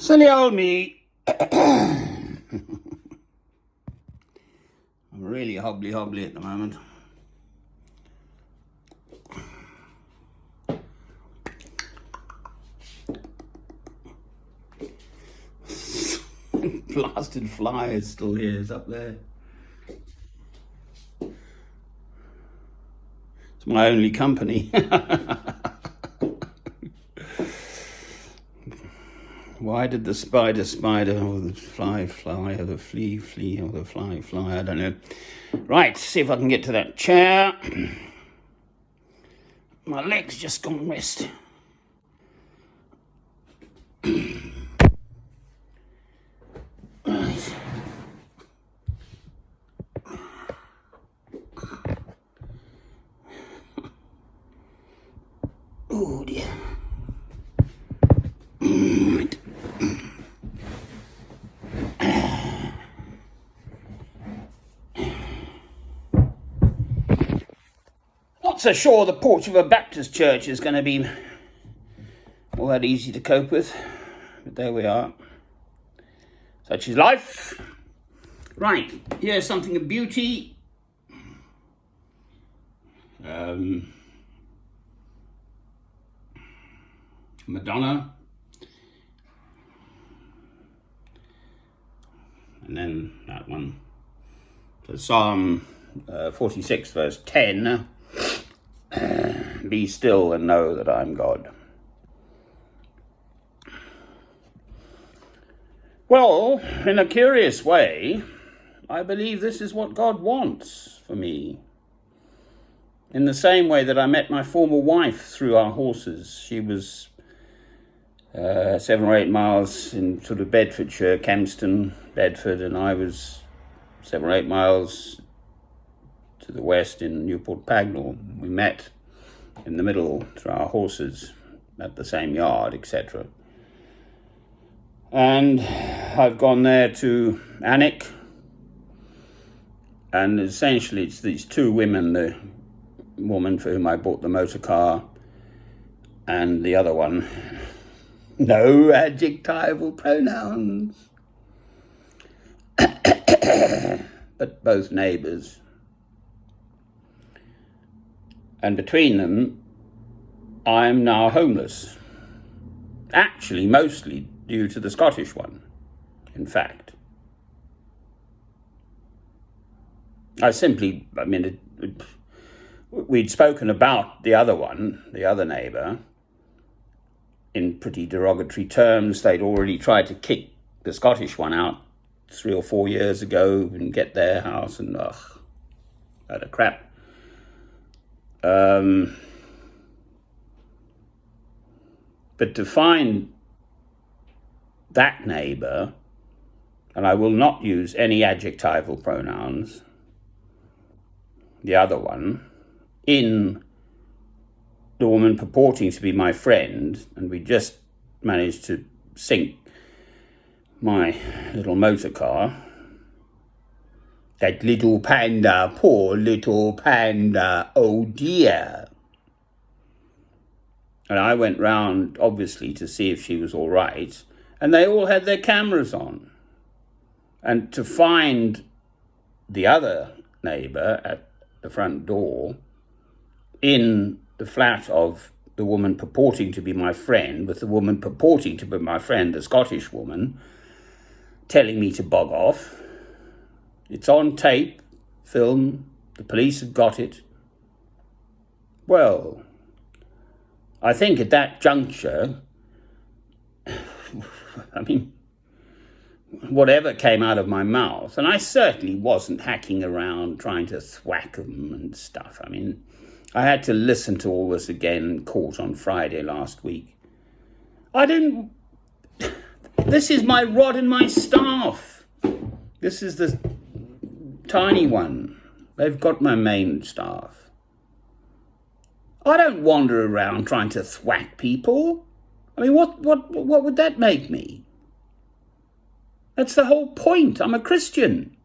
Silly old me. I'm really hobbly at the moment. Blasted fly is still here, it's up there. It's my only company. Why did the spider, or the fly, or the flea, or the fly, I don't know. Right, see if I can get to that chair. My leg's just gone rest. Right. Oh dear. Right. Not so sure the porch of a Baptist church is going to be all that easy to cope with, but there we are. Such is life. Right, here's something of beauty. Madonna. And then that one. So Psalm 46 verse 10. Be still and know that I'm God. Well, in a curious way, I believe this is what God wants for me. In the same way that I met my former wife through our horses. She was 7 or 8 miles in sort of Bedfordshire, Kempston, Bedford, and I was 7 or 8 miles to the west in Newport Pagnell. We met in the middle through our horses at the same yard, etc. And I've gone there to Alnwick, and essentially it's these two women, the woman for whom I bought the motor car and the other one. No adjectival pronouns. But both neighbours. And between them, I'm now homeless. Actually, mostly due to the Scottish one, in fact. We'd spoken about the other one, the other neighbour, in pretty derogatory terms. They'd already tried to kick the Scottish one out 3 or 4 years ago and get their house, and load of crap. But to find that neighbour, and I will not use any adjectival pronouns, the other one, in the woman purporting to be my friend, and we just managed to sink my little motor car. That little panda, poor little panda, oh dear. And I went round, obviously, to see if she was all right, and they all had their cameras on. And to find the other neighbour at the front door, in the flat of the woman purporting to be my friend, with the woman purporting to be my friend, the Scottish woman, telling me to bog off. It's on tape, film, the police have got it. Well, I think at that juncture, whatever came out of my mouth, and I certainly wasn't hacking around trying to thwack them and stuff. I had to listen to all this again in court on Friday last week. This is my rod and my staff. This is the tiny one. They've got my main staff. I don't wander around trying to thwack people. What would that make me? That's the whole point. I'm a Christian.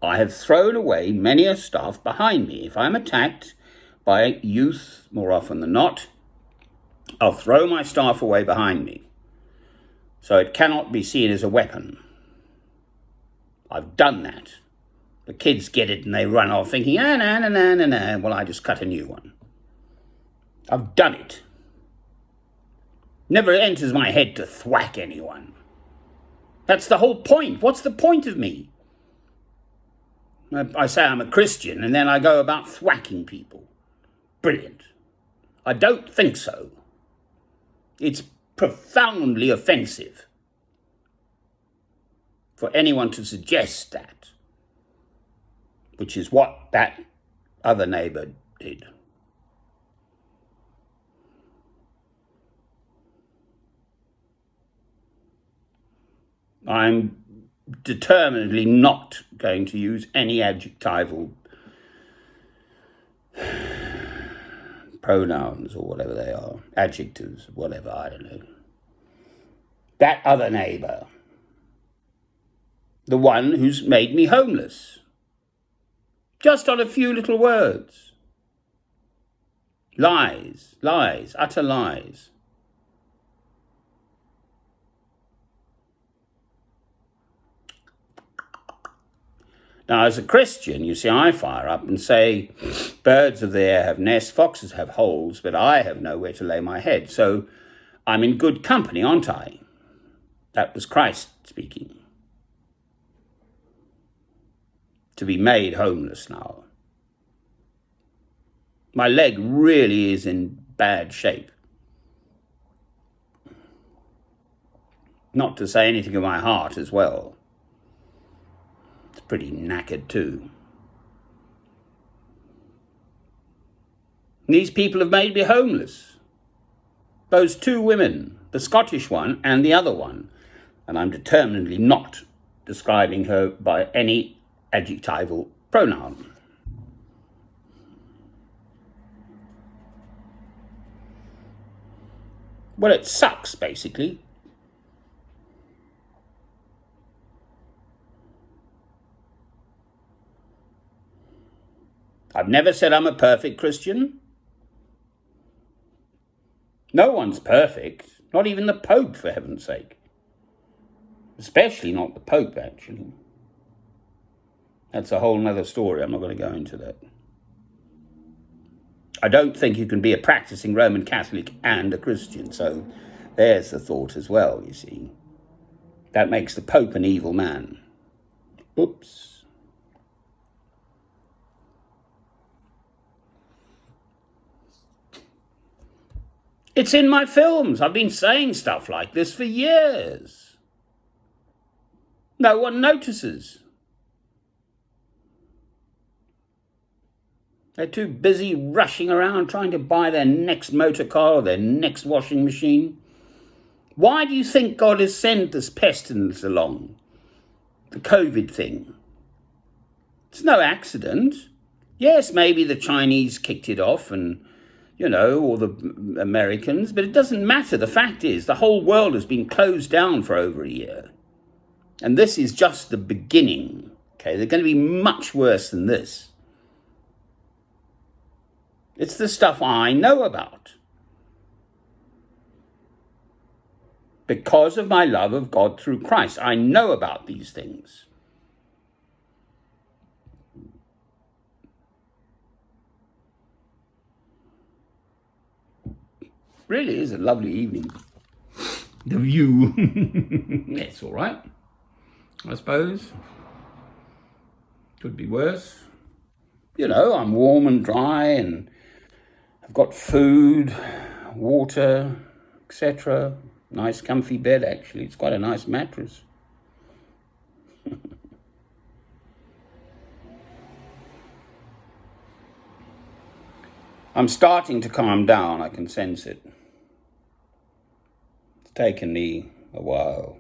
I have thrown away many a staff behind me. If I'm attacked by youth, more often than not, I'll throw my staff away behind me, so it cannot be seen as a weapon. I've done that. The kids get it and they run off thinking, no. Well, I just cut a new one. I've done it. Never enters my head to thwack anyone. That's the whole point. What's the point of me? I say I'm a Christian and then I go about thwacking people. Brilliant. I don't think so. It's profoundly offensive for anyone to suggest that, which is what that other neighbour did. I'm determinedly not going to use any adjectival pronouns or whatever they are, adjectives, whatever, I don't know. That other neighbour, the one who's made me homeless, just on a few little words. Lies, utter lies. Now, as a Christian, you see, I fire up and say, birds of the air have nests, foxes have holes, but I have nowhere to lay my head. So I'm in good company, aren't I? That was Christ speaking. To be made homeless now. My leg really is in bad shape. Not to say anything of my heart as well. It's pretty knackered too. These people have made me homeless. Those two women, the Scottish one and the other one. And I'm determinedly not describing her by any adjectival pronoun. Well, it sucks, basically. I've never said I'm a perfect Christian. No one's perfect, not even the Pope, for heaven's sake. Especially not the Pope, actually. That's a whole other story. I'm not going to go into that. I don't think you can be a practicing Roman Catholic and a Christian, so there's the thought as well, you see. That makes the Pope an evil man. Oops. It's in my films. I've been saying stuff like this for years. No one notices. They're too busy rushing around trying to buy their next motor car or their next washing machine. Why do you think God has sent this pestilence along? The COVID thing. It's no accident. Yes, maybe the Chinese kicked it off and, or the Americans, but it doesn't matter. The fact is, the whole world has been closed down for over a year. And this is just the beginning. Okay, they're going to be much worse than this. It's the stuff I know about. Because of my love of God through Christ, I know about these things. Really is a lovely evening. The view. It's all right, I suppose. Could be worse. I'm warm and dry and I've got food, water, etc. Nice comfy bed, actually. It's quite a nice mattress. I'm starting to calm down. I can sense it. It's taken me a while.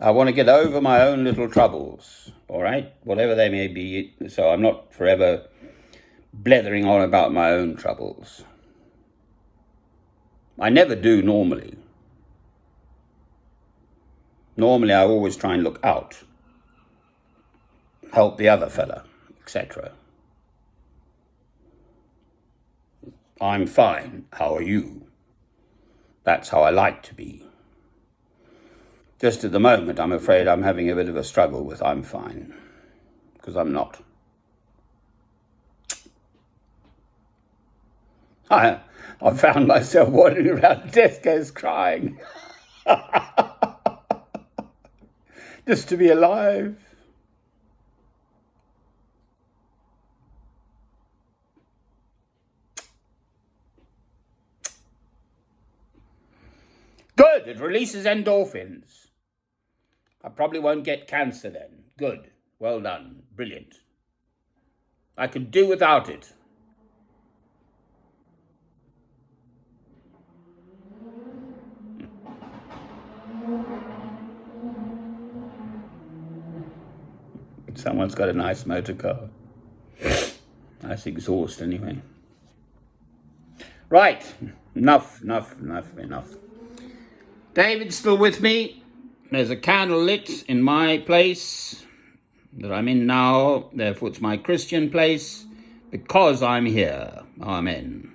I want to get over my own little troubles, all right, whatever they may be, so I'm not forever blethering on about my own troubles. I never do normally. Normally I always try and look out, help the other fella, etc. I'm fine, how are you? That's how I like to be. Just at the moment, I'm afraid I'm having a bit of a struggle with I'm fine, because I'm not. I found myself wandering around Tesco's crying. Just to be alive. Good, it releases endorphins. I probably won't get cancer then. Good, well done, brilliant. I could do without it. Someone's got a nice motor car. Nice exhaust anyway. Right, enough. David's still with me. There's a candle lit in my place that I'm in now. Therefore, it's my Christian place because I'm here. Amen.